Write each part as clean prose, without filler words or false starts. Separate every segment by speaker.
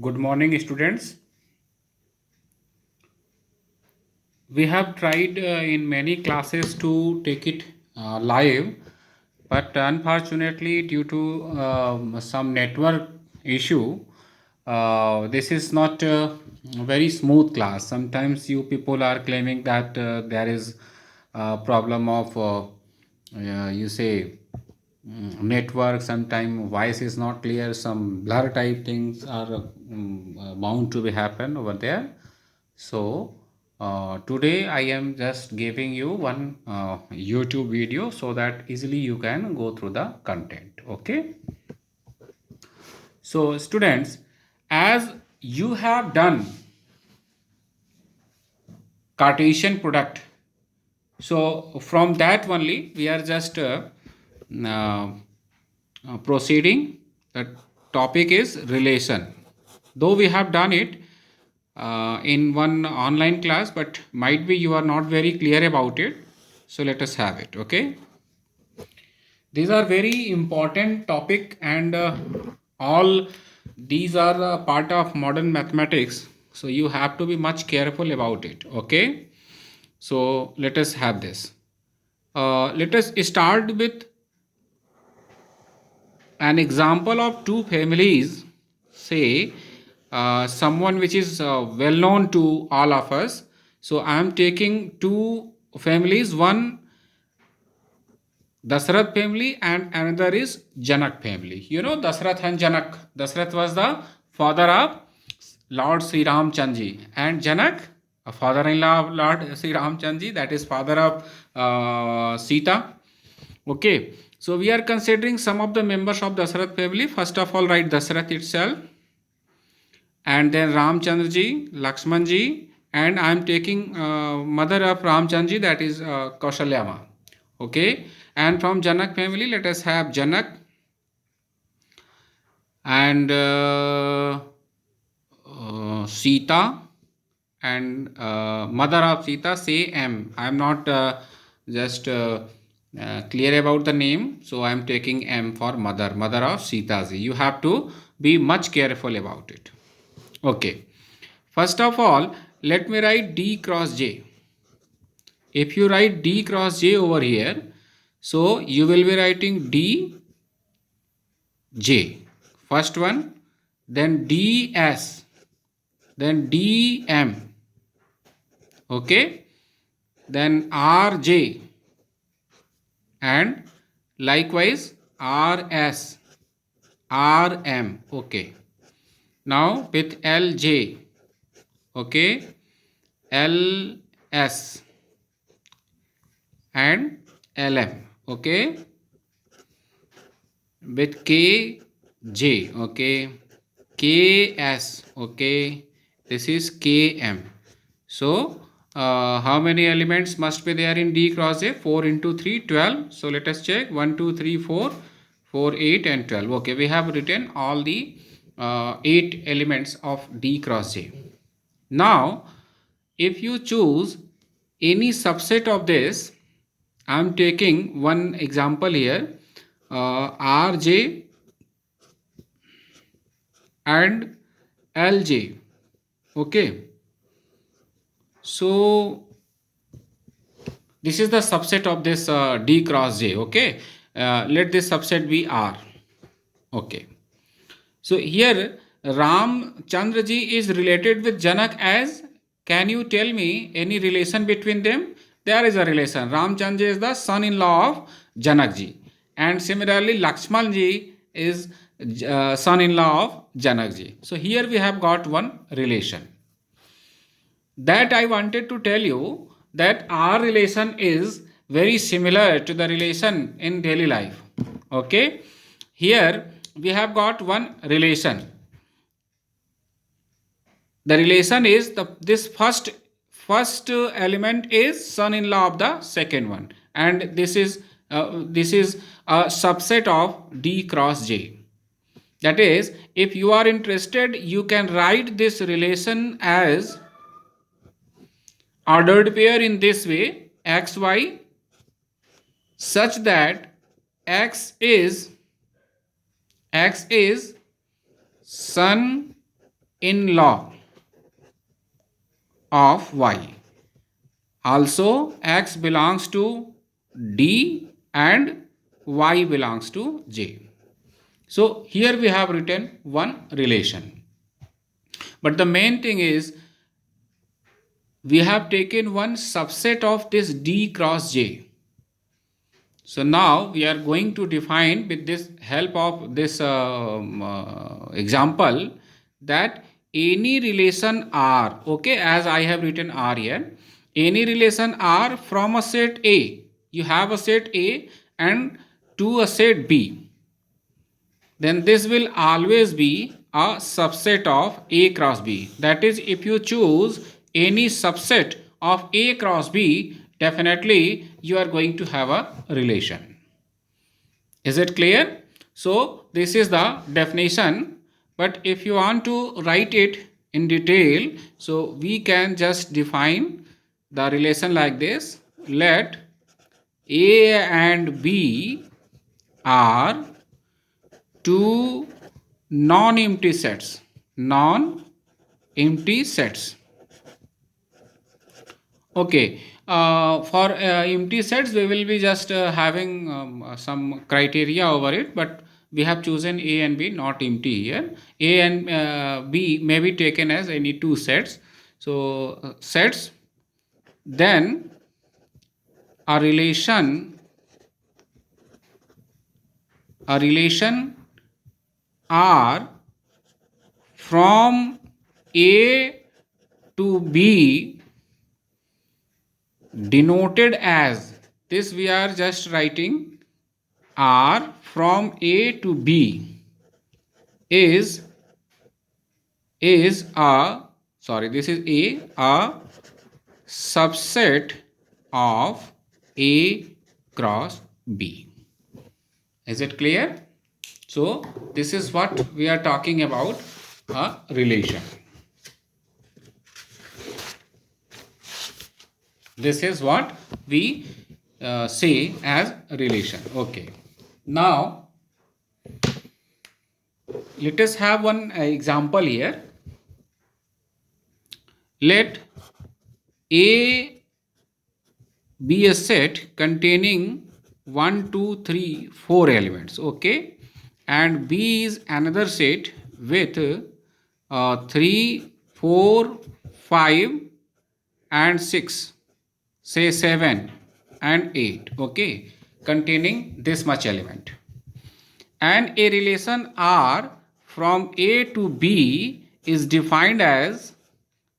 Speaker 1: Good morning, students. We have tried in many classes to take it live, but unfortunately, due to some network issue, this is not a very smooth class. Sometimes you people are claiming that there is a problem of you say network. Sometimes voice is not clear, some blur type things are bound to be happen over there. So today I am just giving you one YouTube video so that easily you can go through the content. Okay, so students, as you have done Cartesian product, so from that only we are just uh, proceeding. The topic is relation. Though we have done it in one online class, but might be you are not very clear about it. So let us have it. Okay. These are very important topic, and all these are part of modern mathematics. So you have to be much careful about it. Okay. So let us have this. Let us start with an example of two families. Say someone which is well known to all of us. So I am taking two families, one Dasrath family and another is Janak family. You know Dasrath and Janak. Dasrath was the father of Lord Sri Ram Chandji, and Janak, a father-in-law of Lord Sri Ram Chandji, that is father of Sita. Okay, so we are considering some of the members of Dasarath family. First of all, write Dasarath itself, and then Ramchandra ji, Lakshman ji, and I am taking mother of Ramchandra ji, that is Kaushalyama. Okay, and from Janak family, let us have Janak and Sita, and mother of Sita, say M. I am not just clear about the name, so I am taking M for mother, mother of Sita ji. You have to be much careful about it. Okay. First of all, let me write D cross J. If you write D cross J over here, so you will be writing D J. First one, then D S, then D M. Okay, then RJ, and likewise RS, RM. Okay, now with LJ. Okay, LS and LM. Okay, with KJ. Okay, KS. Okay, this is KM. So how many elements must be there in D cross A? 4 into 3, 12. So let us check. 1, 2, 3, 4, 4, 8 and 12. Okay, we have written all the 8 elements of D cross A. Now, if you choose any subset of this, I am taking one example here, RJ and LJ. Okay, so this is the subset of this D cross J. Okay, let this subset be R. Okay, so here Ram Chandra ji is related with Janak as, can you tell me any relation between them? There is a relation. Ram Chandra is the son-in-law of Janak ji, and similarly Lakshman ji is son-in-law of Janak ji. So here we have got one relation. That I wanted to tell you that our relation is very similar to the relation in daily life. Okay, here we have got one relation. The relation is this first element is son-in-law of the second one, and this is a subset of D cross J. That is, if you are interested, you can write this relation as ordered pair in this way, xy, such that x is son in-law of y. Also, x belongs to D and y belongs to J. So here we have written one relation. But the main thing is we have taken one subset of this D cross J. So now we are going to define with this help of this example that any relation R, okay, as I have written R here, any relation R from a set A, you have a set A and to a set B, then this will always be a subset of A cross B. That is, if you choose any subset of A cross B, definitely you are going to have a relation. Is it clear? So this is the definition, but if you want to write it in detail, so we can just define the relation like this. Let A and B are two non-empty sets. Non-empty sets. Okay. For empty sets, we will be just having some criteria over it, but we have chosen A and B not empty here. A and B may be taken as any two sets. So sets, then a relation R from A to B denoted as, this we are just writing R from A to B is a, sorry, this is a subset of A cross B. Is it clear? So this is what we are talking about, a relation. This is what we say as relation. Okay. Now let us have one example here. Let A be a set containing 1, 2, 3, 4 elements. Okay. And B is another set with 3, 4, 5 and 6. Say 7 and 8, okay, containing this much element. And a relation R from A to B is defined as,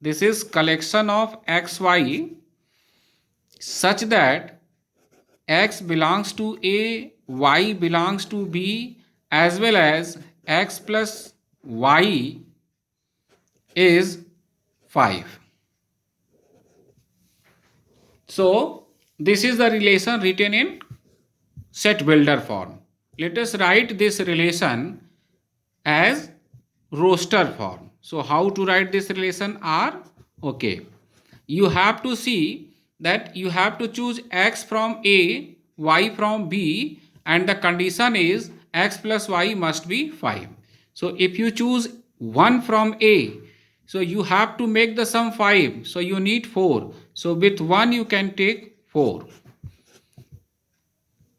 Speaker 1: this is collection of xy such that x belongs to A, y belongs to B, as well as x plus y is 5. So this is the relation written in set builder form. Let us write this relation as roster form. So how to write this relation R? Okay. You have to see that you have to choose x from A, y from B, and the condition is x plus y must be 5. So if you choose 1 from A, so you have to make the sum 5. So you need 4. So with 1 you can take 4.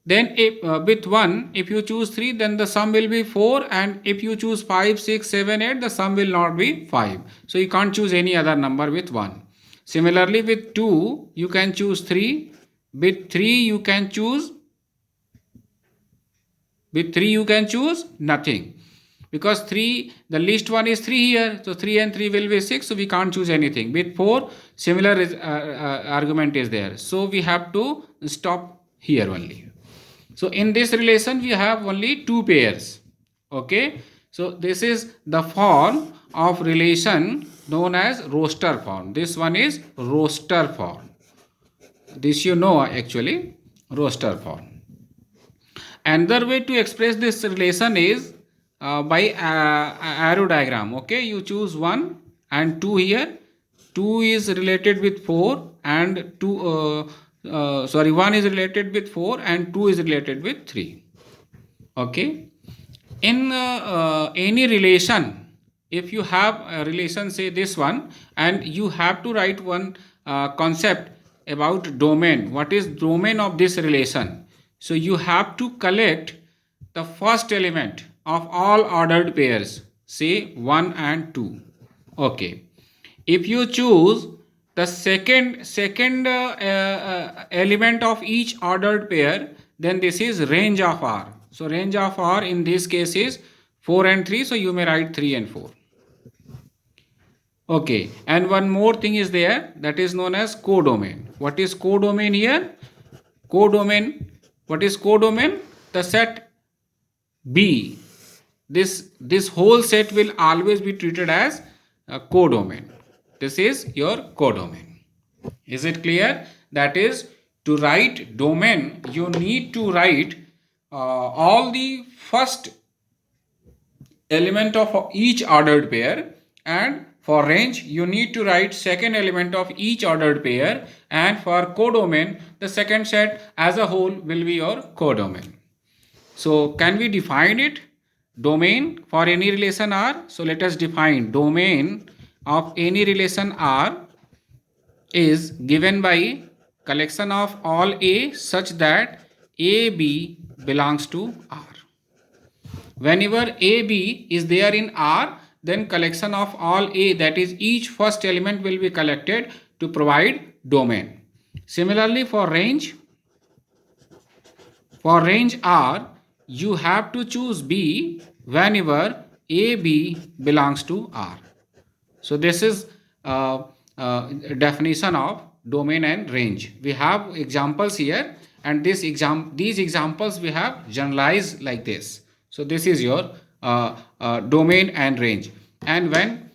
Speaker 1: Then if with 1, if you choose 3, then the sum will be 4. And if you choose 5, 6, 7, 8, the sum will not be 5. So you can't choose any other number with 1. Similarly with 2, you can choose 3. With 3, you can choose nothing. Because 3, the least one is 3 here. So 3 and 3 will be 6. So we can't choose anything. With 4, similar argument is there. So we have to stop here only. So in this relation, we have only 2 pairs. Okay. So this is the form of relation known as roster form. This one is roster form. This you know actually, roster form. Another way to express this relation is by arrow diagram. Okay, you choose 1 and 2 here. 2 is related with 4 and 1 is related with 4 and 2 is related with 3. Okay. In any relation, if you have a relation, say this one, and you have to write one concept about domain. What is domain of this relation? So you have to collect the first element of all ordered pairs, say 1 and 2. Okay. If you choose the second element of each ordered pair, then this is range of R. So range of R in this case is 4 and 3, so you may write 3 and 4. Okay, and one more thing is there, that is known as codomain. What is codomain here? Codomain, what is codomain? The set B, this whole set will always be treated as a codomain. This is your codomain. Is it clear? That is, to write domain, you need to write all the first element of each ordered pair, and for range you need to write second element of each ordered pair, and for codomain the second set as a whole will be your codomain. So can we define it? Domain for any relation R. So let us define domain of any relation R is given by collection of all A such that AB belongs to R. Whenever AB is there in R, then collection of all A, that is each first element, will be collected to provide domain. Similarly for range R, you have to choose B whenever AB belongs to R. So this is definition of domain and range. We have examples here, and these examples we have generalized like this. So this is your domain and range. And when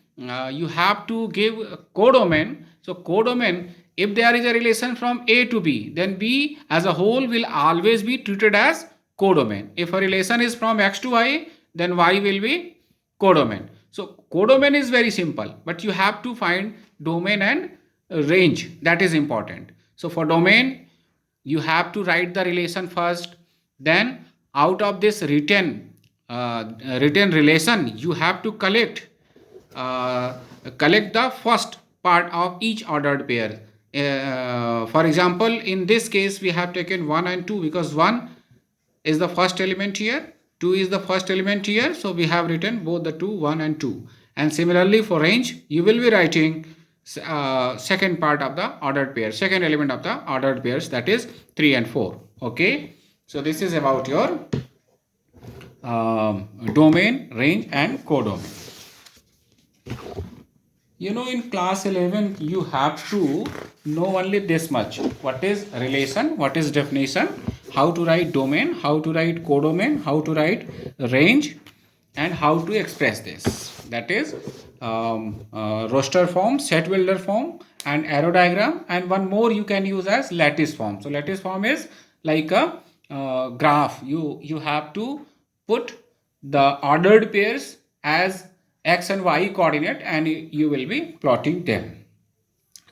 Speaker 1: you have to give codomain, so codomain, if there is a relation from A to B, then B as a whole will always be treated as codomain. If a relation is from X to Y, then Y will be codomain. So codomain is very simple, but you have to find domain and range. That is important. So for domain, you have to write the relation first. Then out of this written relation, you have to collect the first part of each ordered pair. For example, in this case we have taken 1 and 2 because 1 is the first element here, 2 is the first element here, so we have written both the 1 and 2. And similarly for range, you will be writing second part of the ordered pair, second element of the ordered pairs, that is 3 and 4. Okay, so this is about your domain, range and codomain. You know, in class 11 you have to know only this much: what is relation, what is definition, how to write domain, how to write codomain, how to write range, and how to express this. That is roster form, set builder form, and arrow diagram, and one more you can use as lattice form. So lattice form is like a graph. You have to put the ordered pairs as X and Y coordinate, and you will be plotting them.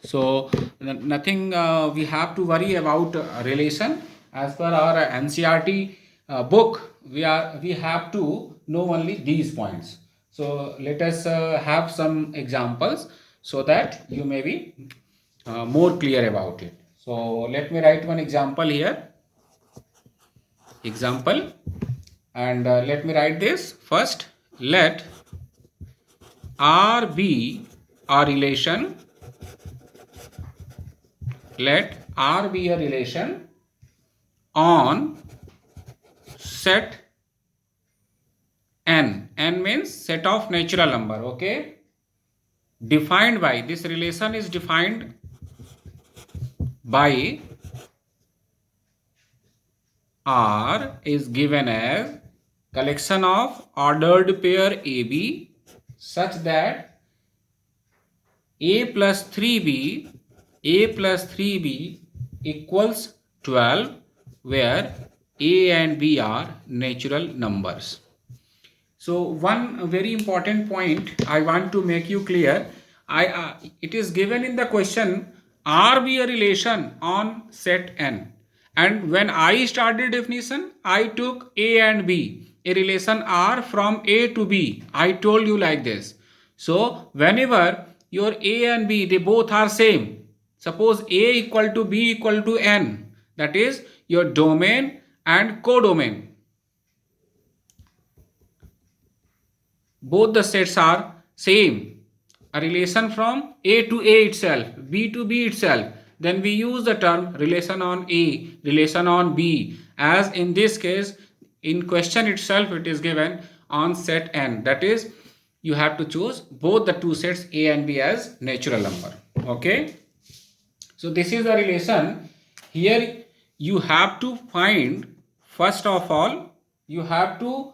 Speaker 1: So nothing we have to worry about relation. As per our NCERT book, we have to know only these points. So let us have some examples so that you may be more clear about it. So let me write one example here. Example, and let me write this first. Let R be a relation. Let R be a relation on set n. N means set of natural number. Okay, defined by, this relation is defined by R is given as collection of ordered pair AB such that A plus 3B equals 12, where A and B are natural numbers. So one very important point I want to make you clear. It is given in the question, R be a relation on set N. And when I started definition, I took A and B, a relation R from A to B. I told you like this. So whenever your A and B, they both are same. Suppose A equal to B equal to N, that is your domain and codomain. Both the sets are same. A relation from A to A itself, B to B itself. Then we use the term relation on A, relation on B. As in this case, in question itself, it is given on set N. That is, you have to choose both the two sets A and B as natural number. Okay. So this is the relation. Here you have to find, first of all, you have to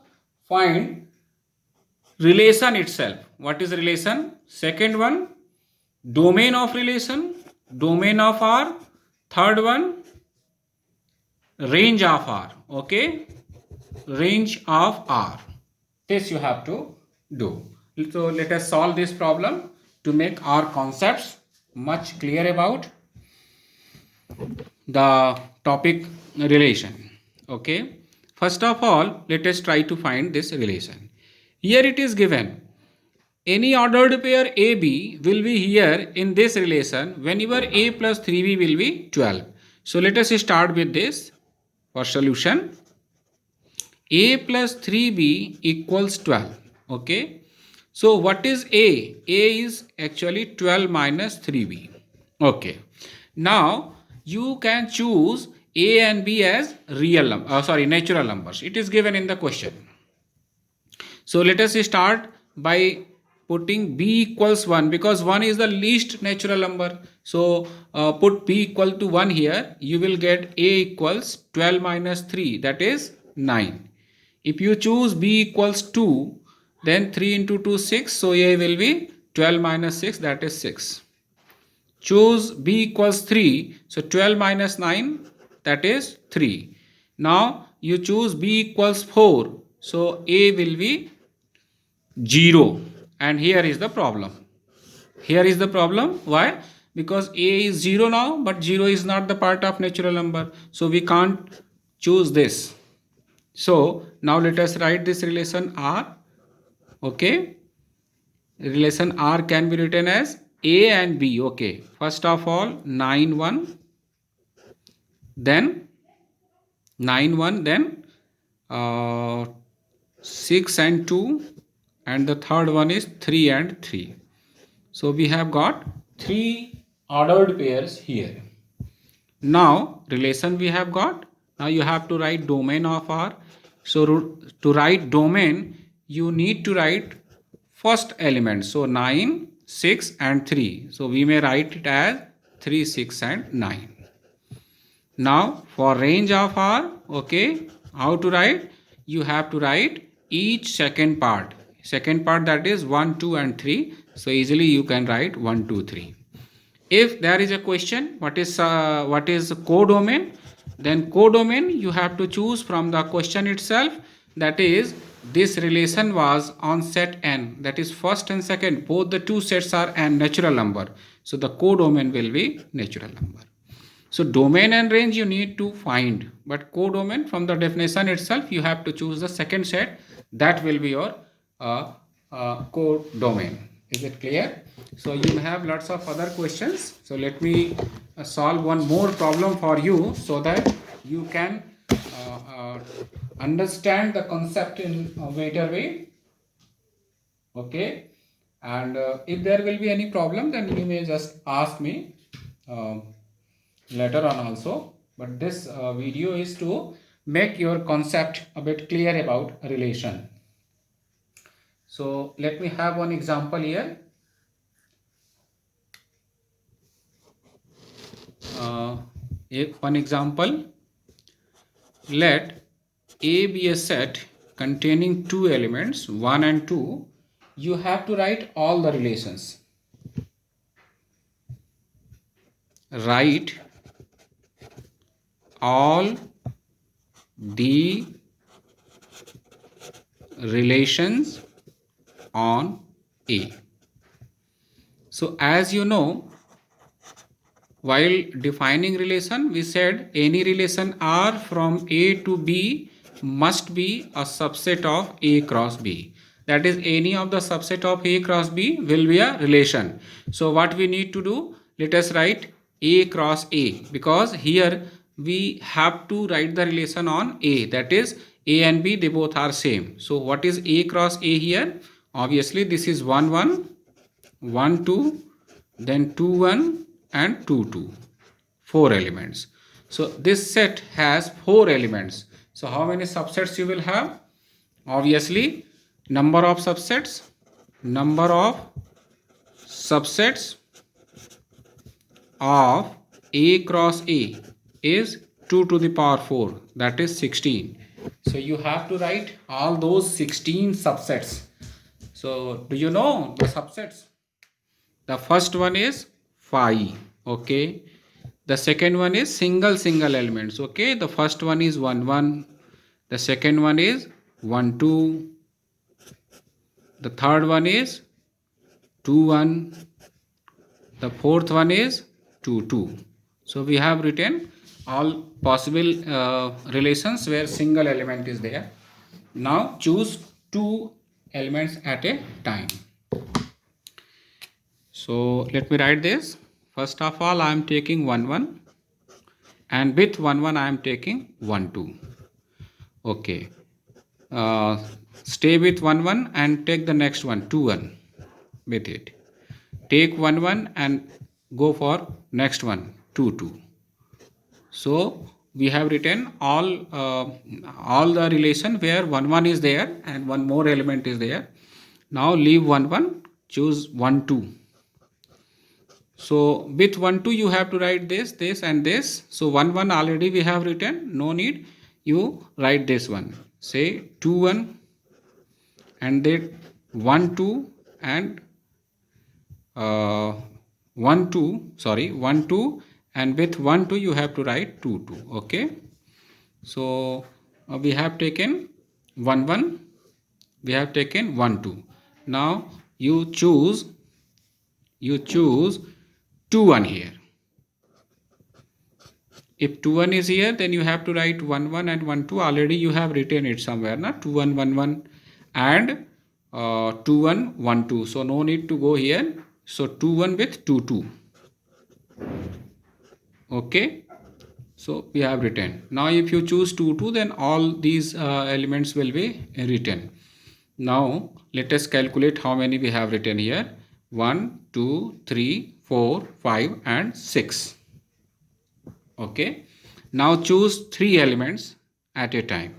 Speaker 1: find relation itself. What is relation? Second one, domain of relation, domain of R. Third one, range of R. Okay, range of R. This you have to do. So let us solve this problem to make our concepts much clear about the topic relation. Okay, first of all, let us try to find this relation. Here it is given, any ordered pair AB will be here in this relation whenever A plus 3B will be 12. So let us start with this for solution. A plus 3B equals 12. Okay. So what is A? A is actually 12 minus 3B. Okay. Now you can choose A and B as natural numbers. It is given in the question. So let us start by putting B equals 1, because 1 is the least natural number. So put B equal to 1 here. You will get A equals 12 minus 3, that is 9. If you choose B equals 2, then 3 into 2 6. So A will be 12 minus 6, that is 6. Choose B equals 3. So 12 minus 9, that is 3. Now you choose B equals 4. So A will be 0. And here is the problem. Here is the problem. Why? Because A is 0 now, but 0 is not the part of natural number. So we can't choose this. So now let us write this relation R. Okay. Relation R can be written as A and B. Okay. First of all, 9 1. Then 9 1. Then 6 and 2. And the third one is 3 and 3. So we have got 3 ordered pairs here. Now relation we have got. Now you have to write domain of R. So to write domain, you need to write first element. So 9, 6 and 3. So we may write it as 3, 6 and 9. Now for range of R, okay, how to write? You have to write each second part. Second part, that is 1, 2 and 3. So easily you can write 1, 2, 3. If there is a question, what is codomain? Then codomain you have to choose from the question itself. That is, this relation was on set N. That is first and second. Both the two sets are N natural number. So the codomain will be natural number. So domain and range you need to find. But codomain, from the definition itself, you have to choose the second set. That will be your codomain. Is it clear? So you may have lots of other questions. So let me solve one more problem for you so that you can understand the concept in a better way. Okay. And if there will be any problem, then you may just ask me later on also. But this video is to make your concept a bit clear about relation. So let me have one example here. One example, let A be a set containing two elements 1 and 2. You have to write all the relations. Write all the relations on A. So as you know, while defining relation, we said any relation R from A to B must be a subset of A cross B. that is any of the subset of A cross B will be a relation. So what we need to do, let us write A cross A, because here we have to write the relation on A, that is A and B, they both are same. So what is A cross A here? Obviously this is 1 1, 1 2, then 2 1 and 2 2, 4 elements. So this set has 4 elements. So how many subsets you will have? Obviously number of subsets of A cross A is 2 to the power 4, that is 16. So you have to write all those 16 subsets. So do you know the subsets? The first one is 5, okay. The second one is single elements, okay. The first one is 1 1, the second one is 1 2, the third one is 2 1, the fourth one is 2 2. So we have written all possible relations where single element is there. Now choose 2 elements at a time. So let me write this. First of all, I am taking 1 1, and with 1 1 I am taking 1 2. Okay. Stay with 1 1 and take the next one 2 1 with it. Take 1 1 and go for next one 2 2. So we have written all the relation where 1 1 is there and one more element is there. Now leave 1 1, choose 1 2. So with 1 2 you have to write this and this. So 1 1 already we have written, no need you write this one. Say 2 1 and then 1 2 and 1 2, and with 1 2 you have to write 2 2, okay. So we have taken 1 1, we have taken 1 2. Now you choose 2 1 here. If 2 1 is here, then you have to write 1 1 and 1 2. Already you have written it somewhere, na? 2 1 1 1 and 2 1 1 2. So no need to go here. So 2 1 with 2 2. Okay. So we have written. Now if you choose 2 2, then all these elements will be written. Now let us calculate how many we have written here. 1 2 3 4 5 and 6. Okay. Now choose 3 elements at a time.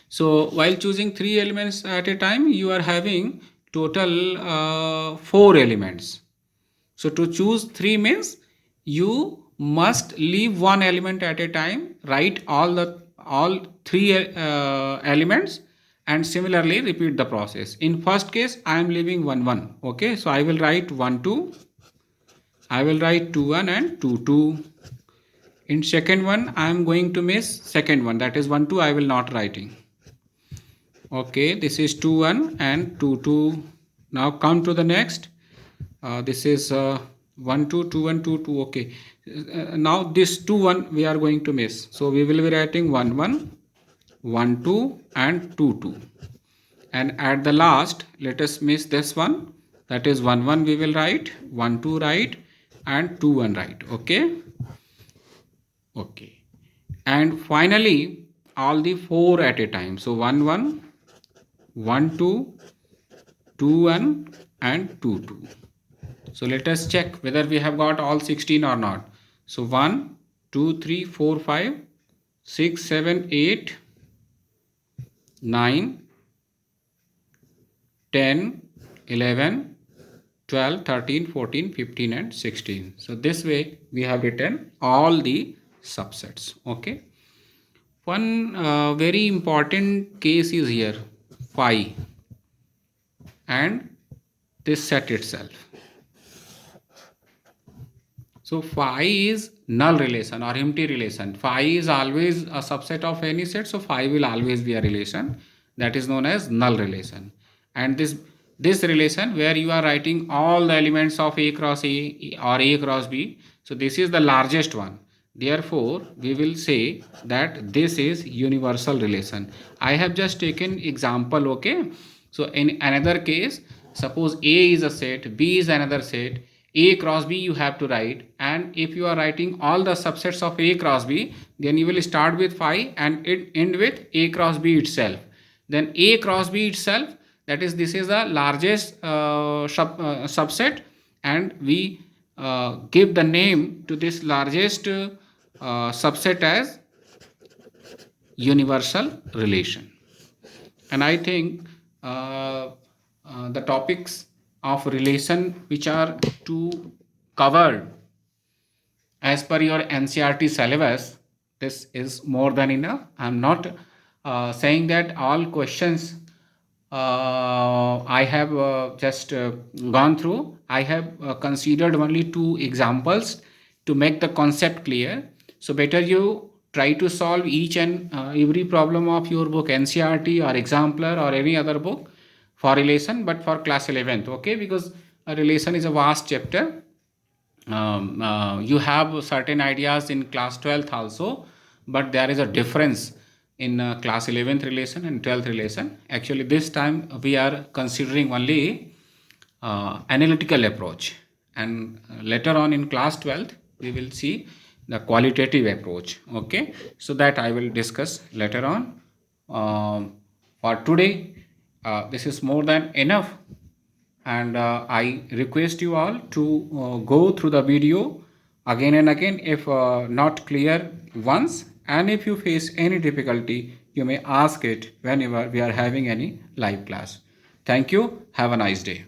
Speaker 1: So while choosing 3 elements at a time, you are having total 4 elements. So to choose 3 means you must leave one element at a time, write all 3 elements, and similarly repeat the process. In first case I am leaving 1 1, okay. So I will write 1 2, I will write 2 1 and 2 2. In second one I am going to miss second one, that is 1 2, I will not writing. Okay, this is 2 1 and 2 2. Now come to the next. This is 1 2 2 1 2 2. Okay. Now this 2 1 we are going to miss. So we will be writing 1 1, 1 2 and 2 2. And at the last, let us miss this one. That is 1 1 we will write, 1 2 write and 2 1 write. Okay. Okay. And finally all the 4 at a time. So 1 1, 1 2, 2 1 and 2 2. So let us check whether we have got all 16 or not. So 1 2 3 4 5 6 7 8 9 10 11 12 13 14 15 and 16. So this way we have written all the subsets. Okay. One very important case is here, phi and this set itself. So phi is null relation or empty relation. Phi is always a subset of any set, so phi will always be a relation that is known as null relation. And this relation where you are writing all the elements of A cross A or A cross B, so this is the largest one. Therefore we will say that this is universal relation. I have just taken example, okay. So in another case, suppose A is a set, B is another set, A cross B you have to write, and if you are writing all the subsets of A cross B, then you will start with phi and it end with A cross B itself. Then A cross B itself, that is, this is the largest subset, and we give the name to this largest subset as universal relation. And I think the topics of relation which are to covered as per your NCERT syllabus, this is more than enough. I'm not saying that all questions I have just gone through. I have considered only 2 examples to make the concept clear. So better you try to solve each and every problem of your book, NCERT or Exemplar or any other book for relation, but for class 11th, okay? Because a relation is a vast chapter. You have certain ideas in class 12th also, but there is a difference in class 11th relation and 12th relation. Actually, this time we are considering only analytical approach, and later on in class 12th we will see the qualitative approach, okay? So that I will discuss later on. For today, this is more than enough, and I request you all to go through the video again and again if not clear once, and if you face any difficulty you may ask it whenever we are having any live class. Thank you. Have a nice day.